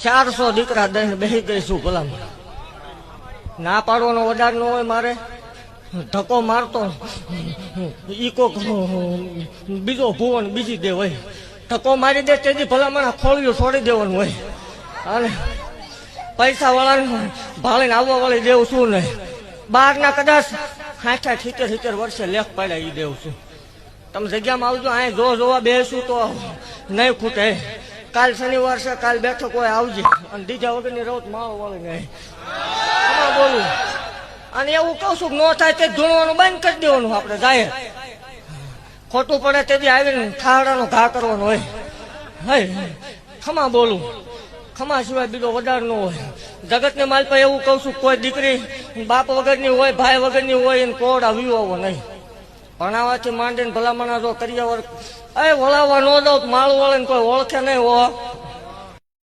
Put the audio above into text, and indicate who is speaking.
Speaker 1: 400 દીકરા દઈને બેસી ગઈશું ભલામણ. ના પાડવાનો વધાર ન હોય મારે, ધક્કો મારતો ઈ કોક બીજો ભુવન બીજી દે હોય, ધક્કો મારી દે તેથી ભલામણ ખોળિયું છોડી દેવાનું હોય. અને પૈસા વાળાને ભાળીને આવવા વાળી દેવું છું ને, બહારના કદાચ 60-70 વર્ષે લેખ પાડ્યા એ દેવું છું. તમે જગ્યામાં આવજો, અહીં જોવા બેસું તો નહીં ખૂટે. કાલ શનિવાર છે, કાલ બેઠક હોય આવજે, અને દીધા વગરની રવત માળો વાળી નહીં બોલું. અને એવું કહું છું ન થાય તે ધૂણવાનું બંધ કરી દેવાનું. આપણે જાય ખોટું પડે તેથી આવીને ખાડાનો ઘા કરવાનો હોય. ખમા બોલું, ખમા સિવાય બીજો વધાર ન હોય. જગતને માલ પર એવું કહું છું, કોઈ દીકરી બાપ વગરની હોય, ભાઈ વગરની હોય, એને કોડા વિવાવો નહીં. ભણાવવાથી માંડીને ભલામણા જો કર્યા વળાવવા ન દઉં, માળું વળે કોઈ ઓળખે નહીં હો.